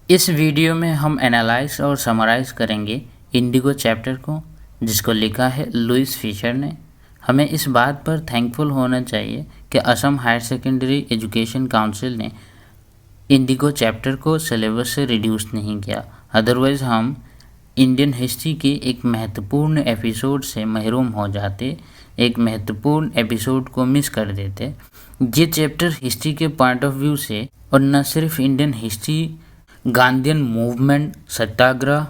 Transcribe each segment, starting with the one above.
इस वीडियो में हम एनालाइज और समराइज करेंगे इंडिगो चैप्टर को, जिसको लिखा है लुइस फिशर ने। हमें इस बात पर थैंकफुल होना चाहिए कि Assam higher secondary education council ने इंडिगो चैप्टर को सिलेबस से रिड्यूस नहीं किया, अदरवाइज़ हम इंडियन हिस्ट्री के एक महत्वपूर्ण एपिसोड से महरूम हो जाते, एक महत्वपूर्ण एपिसोड को मिस कर देते। ये चैप्टर हिस्ट्री के पॉइंट ऑफ व्यू से और न सिर्फ इंडियन हिस्ट्री, गांधीयन मूवमेंट, सत्याग्रह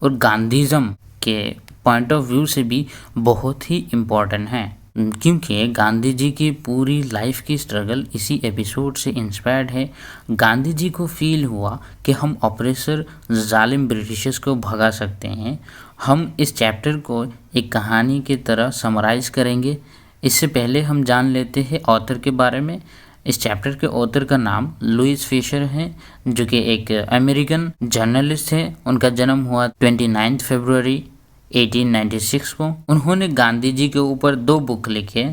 और गांधीज़म के पॉइंट ऑफ व्यू से भी बहुत ही इम्पोर्टेंट है, क्योंकि गांधी जी की पूरी लाइफ की स्ट्रगल इसी एपिसोड से इंस्पायर्ड है। गांधी जी को फील हुआ कि हम ऑपरेसर जालिम ब्रिटिशर्स को भगा सकते हैं। हम इस चैप्टर को एक कहानी की तरह समराइज़ करेंगे। इससे पहले हम जान लेते हैं ऑथर के बारे में। इस चैप्टर के ऑथर का नाम लुइस फिशर है, जो कि एक अमेरिकन जर्नलिस्ट है। उनका जन्म हुआ 29 फरवरी 1896 को। उन्होंने गांधी जी के ऊपर 2 बुक लिखे,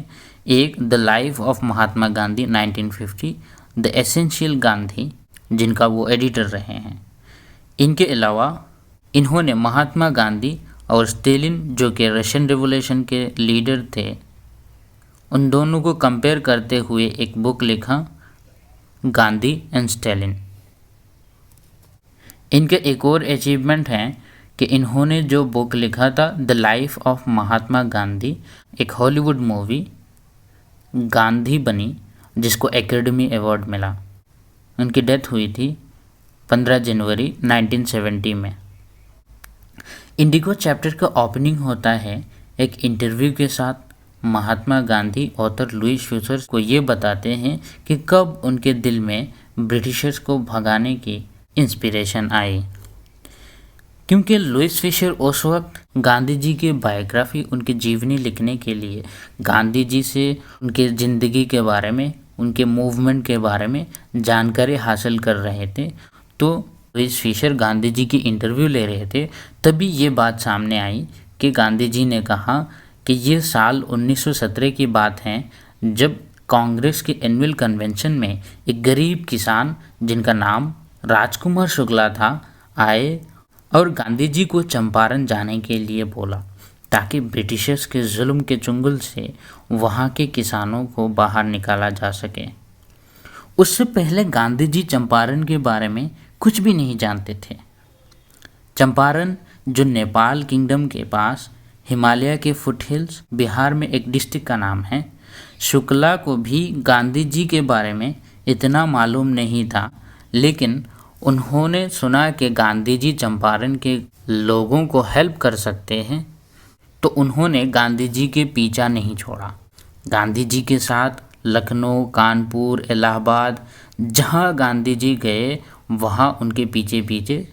एक the life of Mahatma Gandhi 1950, the essential Gandhi, जिनका वो एडिटर रहे हैं। इनके अलावा इन्होंने महात्मा गांधी और स्टेलिन, जो कि रशियन रिवॉल्यूशन के लीडर थे, उन दोनों को कंपेयर करते हुए एक बुक लिखा, गांधी एंड स्टेलिन। इनके एक और अचीवमेंट है कि इन्होंने जो बुक लिखा था the life of Mahatma Gandhi, एक हॉलीवुड मूवी गांधी बनी, जिसको एकेडमी अवार्ड मिला। उनकी डेथ हुई थी 15 जनवरी 1970 में। इंडिगो चैप्टर का ओपनिंग होता है एक इंटरव्यू के साथ। Mahatma Gandhi author Louis Fisher को ये बताते हैं कि कब उनके दिल में ब्रिटिशर्स को भगाने की इंस्पिरेशन आई, क्योंकि लुइस फिशर उस वक्त गांधी जी की बायोग्राफी, उनकी जीवनी लिखने के लिए गांधी जी से उनके ज़िंदगी के बारे में, उनके मूवमेंट के बारे में जानकारी हासिल कर रहे थे। तो लुइस फिशर गांधी जी की इंटरव्यू ले रहे थे, तभी ये बात सामने आई कि गांधी जी ने कहा कि ये साल 1917 की बात है, जब कांग्रेस के एनुअल कन्वेंशन में एक गरीब किसान जिनका नाम राजकुमार शुक्ला था आए और गांधी जी को चंपारण जाने के लिए बोला, ताकि ब्रिटिशर्स के जुल्म के चुंगल से वहाँ के किसानों को बाहर निकाला जा सके। उससे पहले गांधी जी चंपारण के बारे में कुछ भी नहीं जानते थे। चंपारण, जो नेपाल किंगडम के पास हिमालय के फुटहिल्स बिहार में एक डिस्ट्रिक्ट का नाम है। शुक्ला को भी गांधी जी के बारे में इतना मालूम नहीं था, लेकिन उन्होंने सुना कि गांधी जी चंपारण के लोगों को हेल्प कर सकते हैं, तो उन्होंने गांधी जी के पीछा नहीं छोड़ा। गांधी जी के साथ लखनऊ, कानपुर, इलाहाबाद, जहाँ गांधी जी गए वहाँ उनके पीछे पीछे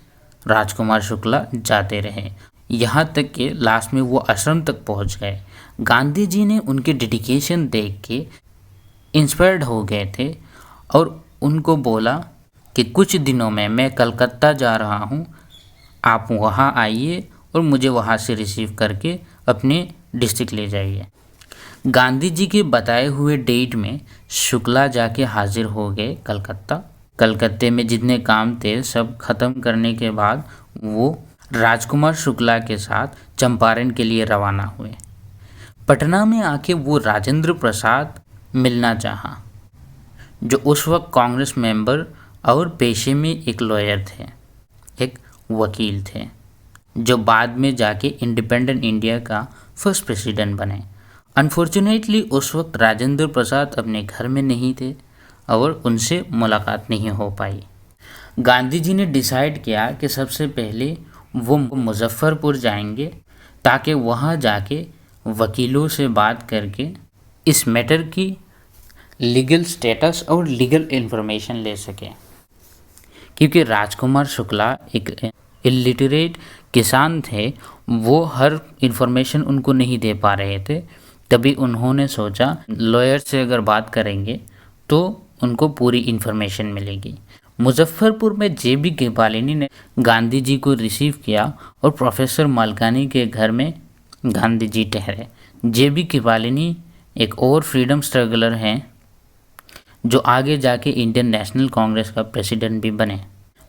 राजकुमार शुक्ला जाते रहे, यहाँ तक कि लास्ट में वो आश्रम तक पहुँच गए। गांधी जी ने उनके डेडिकेशन देख के इंस्पायर्ड हो गए थे और उनको बोला कि कुछ दिनों में मैं कलकत्ता जा रहा हूँ, आप वहाँ आइए और मुझे वहाँ से रिसीव करके अपने डिस्ट्रिक्ट ले जाइए। गांधी जी के बताए हुए डेट में शुक्ला जाके हाजिर हो गए कलकत्ता। कलकत्ते में जितने काम थे सब खत्म करने के बाद वो राजकुमार शुक्ला के साथ चंपारण के लिए रवाना हुए। पटना में आके वो राजेंद्र प्रसाद मिलना चाहा, जो उस वक्त कांग्रेस मेंबर और पेशे में एक लॉयर थे, एक वकील थे, जो बाद में जाके इंडिपेंडेंट इंडिया का फर्स्ट प्रेसिडेंट बने। अनफॉर्चुनेटली उस वक्त राजेंद्र प्रसाद अपने घर में नहीं थे और उनसे मुलाकात नहीं हो पाई। गांधी जी ने डिसाइड किया कि सबसे पहले वो मुजफ्फरपुर जाएंगे, ताकि वहाँ जाके वकीलों से बात करके इस मैटर की लीगल स्टेटस और लीगल इन्फॉर्मेशन ले सकें, क्योंकि राजकुमार शुक्ला एक इलिटरेट किसान थे, वो हर इन्फॉर्मेशन उनको नहीं दे पा रहे थे। तभी उन्होंने सोचा लॉयर से अगर बात करेंगे तो उनको पूरी इन्फॉर्मेशन मिलेगी। मुजफ्फरपुर में जे.बी. कृपलानी ने गांधी जी को रिसीव किया और प्रोफेसर मलकानी के घर में गांधी जी ठहरे। जे.बी. कृपलानी एक और फ्रीडम स्ट्रगलर हैं, जो आगे जाके इंडियन नेशनल कांग्रेस का प्रेसिडेंट भी बने।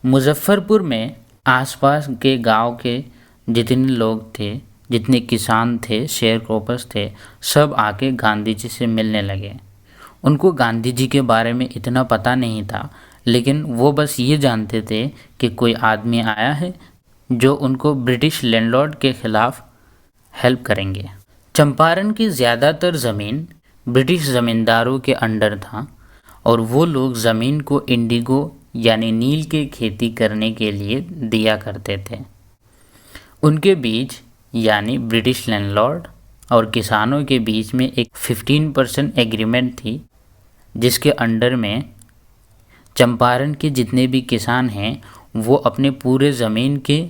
मुजफ्फरपुर में आसपास के गांव के जितने लोग थे, जितने किसान थे, शेयर क्रॉपर्स थे, सब आके गांधी जी से मिलने लगे। उनको गांधी जी के बारे में इतना पता नहीं था, लेकिन वो बस ये जानते थे कि कोई आदमी आया है जो उनको ब्रिटिश लैंडलॉर्ड के खिलाफ हेल्प करेंगे। चंपारण की ज़्यादातर ज़मीन ब्रिटिश ज़मींदारों के अंडर था और वो लोग ज़मीन को इंडिगो यानी नील के खेती करने के लिए दिया करते थे। उनके बीच यानी ब्रिटिश लैंडलॉर्ड और किसानों के बीच में एक 15% एग्रीमेंट थी, जिसके अंडर में चंपारण के जितने भी किसान हैं वो अपने पूरे ज़मीन के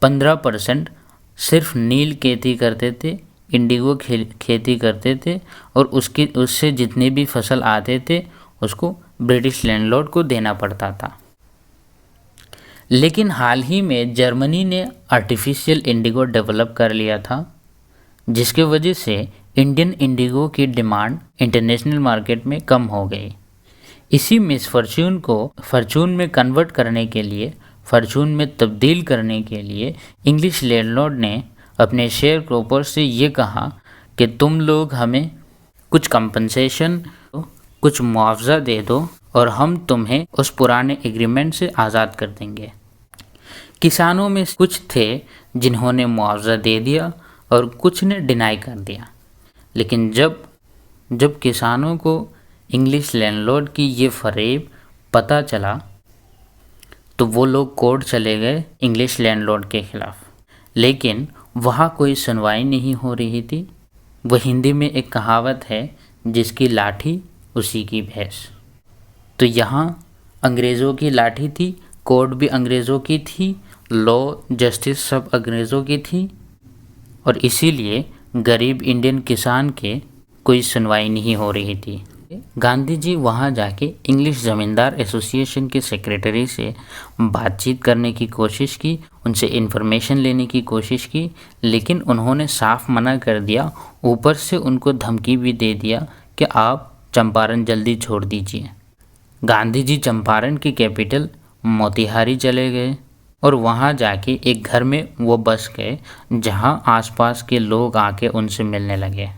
15% सिर्फ नील खेती करते थे, इंडिगो खेती करते थे और उससे जितने भी फसल आते थे उसको ब्रिटिश लैंडलॉर्ड को देना पड़ता था। लेकिन हाल ही में जर्मनी ने आर्टिफिशियल इंडिगो डेवलप कर लिया था, जिसके वजह से इंडियन इंडिगो की डिमांड इंटरनेशनल मार्केट में कम हो गई। इसी मिसफॉर्चून को फॉर्चून में कन्वर्ट करने के लिए, फॉर्चून में तब्दील करने के लिए इंग्लिश लैंडलॉर्ड ने अपने शेयर क्रॉपर्स से ये कहा कि तुम लोग हमें कुछ कंपनसेशन, कुछ मुआवजा दे दो और हम तुम्हें उस पुराने एग्रीमेंट से आज़ाद कर देंगे। किसानों में कुछ थे जिन्होंने मुआवजा दे दिया और कुछ ने डिनाई कर दिया। लेकिन जब किसानों को इंग्लिश लैंडलॉर्ड की ये फरेब पता चला तो वो लोग कोर्ट चले गए इंग्लिश लैंडलॉर्ड के ख़िलाफ़। लेकिन वहाँ कोई सुनवाई नहीं हो रही थी। वो हिंदी में एक कहावत है, जिसकी लाठी उसी की भैंस। तो यहाँ अंग्रेज़ों की लाठी थी, कोर्ट भी अंग्रेज़ों की थी, लॉ जस्टिस सब अंग्रेज़ों की थी और इसीलिए गरीब इंडियन किसान के कोई सुनवाई नहीं हो रही थी। गांधी जी वहाँ जाके इंग्लिश ज़मींदार एसोसिएशन के सेक्रेटरी से बातचीत करने की कोशिश की, उनसे इन्फॉर्मेशन लेने की कोशिश की, लेकिन उन्होंने साफ मना कर दिया। ऊपर से उनको धमकी भी दे दिया कि आप चंपारण जल्दी छोड़ दीजिए। गांधी जी चंपारण की कैपिटल मोतिहारी चले गए और वहाँ जाके एक घर में वो बस गए, जहाँ आसपास के लोग आके उनसे मिलने लगे।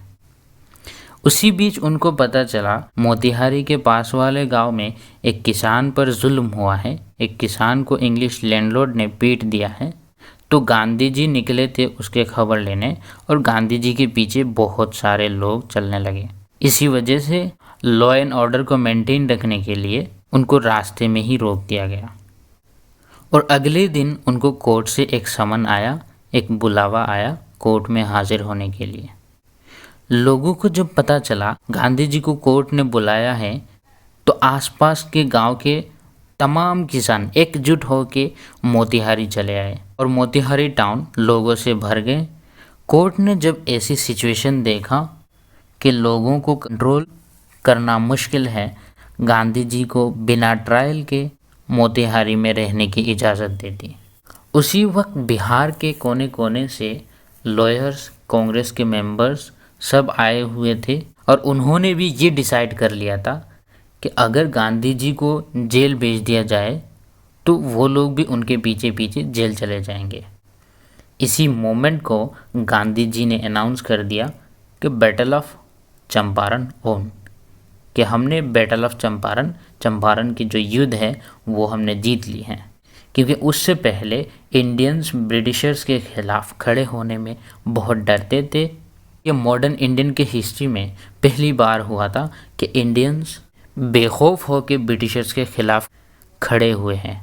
उसी बीच उनको पता चला मोतिहारी के पास वाले गांव में एक किसान पर जुल्म हुआ है, एक किसान को इंग्लिश लैंडलॉर्ड ने पीट दिया है। तो गांधी जी निकले थे उसके खबर लेने और गांधी जी के पीछे बहुत सारे लोग चलने लगे। इसी वजह से लॉ एंड ऑर्डर को मेंटेन रखने के लिए उनको रास्ते में ही रोक दिया गया और अगले दिन उनको कोर्ट से एक समन आया, एक बुलावा आया कोर्ट में हाजिर होने के लिए। लोगों को जब पता चला गांधी जी को कोर्ट ने बुलाया है तो आसपास के गांव के तमाम किसान एकजुट होकर मोतिहारी चले आए और मोतिहारी टाउन लोगों से भर गए। कोर्ट ने जब ऐसी सिचुएशन देखा कि लोगों को कंट्रोल करना मुश्किल है, गांधी जी को बिना ट्रायल के मोतिहारी में रहने की इजाज़त दे दी। उसी वक्त बिहार के कोने कोने से लॉयर्स, कांग्रेस के मेंबर्स सब आए हुए थे और उन्होंने भी ये डिसाइड कर लिया था कि अगर गांधी जी को जेल भेज दिया जाए तो वो लोग भी उनके पीछे पीछे जेल चले जाएंगे। इसी मोमेंट को गांधी जी ने अनाउंस कर दिया कि बैटल ऑफ चंपारण ओन, कि हमने बैटल ऑफ चंपारण की जो युद्ध है वो हमने जीत ली है। क्योंकि उससे पहले इंडियंस ब्रिटिशर्स के ख़िलाफ़ खड़े होने में बहुत डरते थे। ये मॉडर्न इंडियन के हिस्ट्री में पहली बार हुआ था कि इंडियंस बेखौफ होकर ब्रिटिशर्स के ख़िलाफ़ खड़े हुए हैं।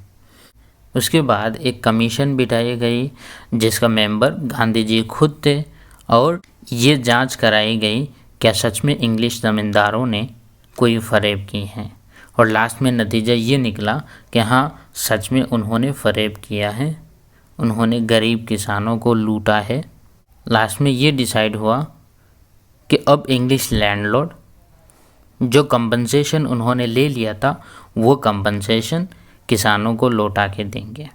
उसके बाद एक कमीशन बिठाई गई जिसका मेंबर गांधी जी खुद थे और ये जांच कराई गई क्या सच में इंग्लिश ज़मींदारों ने कोई फरेब की है। और लास्ट में नतीजा ये निकला कि हाँ, सच में उन्होंने फरेब किया है, उन्होंने गरीब किसानों को लूटा है। लास्ट में ये डिसाइड हुआ कि अब इंग्लिश लैंडलॉर्ड जो कंपनसेशन उन्होंने ले लिया था वो कंपनसेशन किसानों को लौटा के देंगे।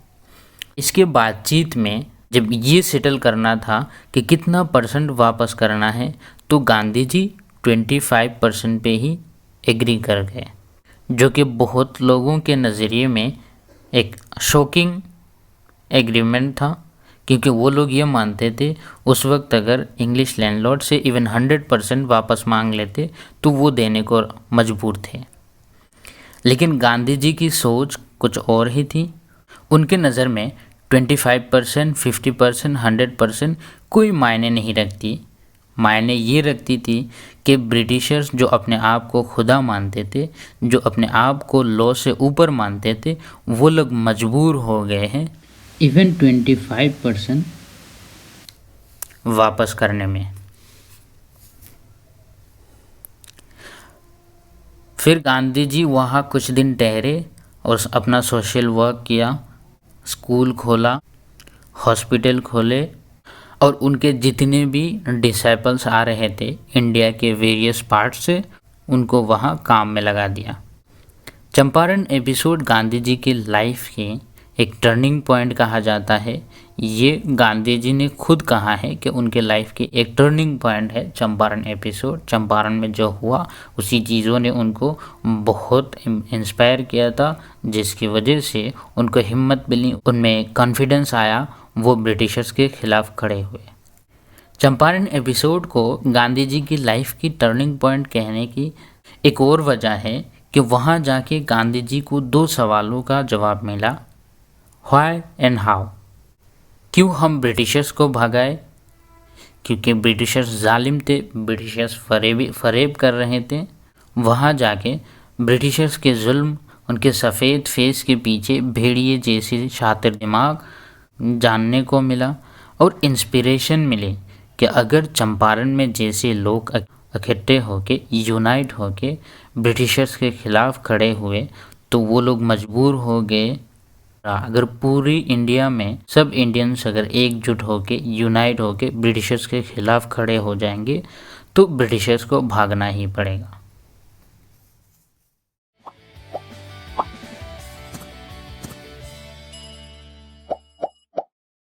इसके बातचीत में जब ये सेटल करना था कि कितना परसेंट वापस करना है तो गांधी जी 25% पे ही एग्री कर गए, जो कि बहुत लोगों के नज़रिए में एक शॉकिंग एग्रीमेंट था, क्योंकि वो लोग ये मानते थे उस वक्त अगर इंग्लिश लैंडलॉर्ड से इवन 100% वापस मांग लेते तो वो देने को मजबूर थे। लेकिन गांधी जी की सोच कुछ और ही थी। उनके नज़र में 25%, 50%, 100% कोई मायने नहीं रखती। मायने ये रखती थी कि ब्रिटिशर्स जो अपने आप को खुदा मानते थे, जो अपने आप को लॉ से ऊपर मानते थे, वो लोग मजबूर हो गए हैं इवन 25% वापस करने में। फिर गांधी जी वहाँ कुछ दिन ठहरे और अपना सोशल वर्क किया, स्कूल खोला, हॉस्पिटल खोले और उनके जितने भी डिसाइपल्स आ रहे थे इंडिया के वेरियस पार्ट से, उनको वहाँ काम में लगा दिया। चंपारण एपिसोड गांधी जी की लाइफ की एक टर्निंग पॉइंट कहा जाता है। ये गांधी जी ने खुद कहा है कि उनके लाइफ की एक टर्निंग पॉइंट है चंपारण एपिसोड। चंपारण में जो हुआ उसी चीज़ों ने उनको बहुत इंस्पायर किया था, जिसकी वजह से उनको हिम्मत मिली, उनमें कॉन्फिडेंस आया, वो ब्रिटिशर्स के खिलाफ खड़े हुए। चंपारण एपिसोड को गांधी जी की लाइफ की टर्निंग पॉइंट कहने की एक और वजह है कि वहाँ जाके गांधी जी को 2 सवालों का जवाब मिला, व्हाई एंड हाउ। क्यों हम ब्रिटिशर्स को भगाए? क्योंकि ब्रिटिशर्स जालिम थे, ब्रिटिशर्स फरेब कर रहे थे। वहाँ जाके ब्रिटिशर्स के जुल्म, उनके सफ़ेद फेस के पीछे भेड़िए जैसी शातिर दिमाग जानने को मिला और इंस्पिरेशन मिली कि अगर चंपारण में जैसे लोग इकट्ठे होके, यूनाइट होके ब्रिटिशर्स के ख़िलाफ़ खड़े हुए तो वो लोग मजबूर हो गए। अगर पूरी इंडिया में सब इंडियंस अगर एकजुट होके, यूनाइट होके ब्रिटिशर्स के ख़िलाफ़ खड़े हो जाएंगे तो ब्रिटिशर्स को भागना ही पड़ेगा।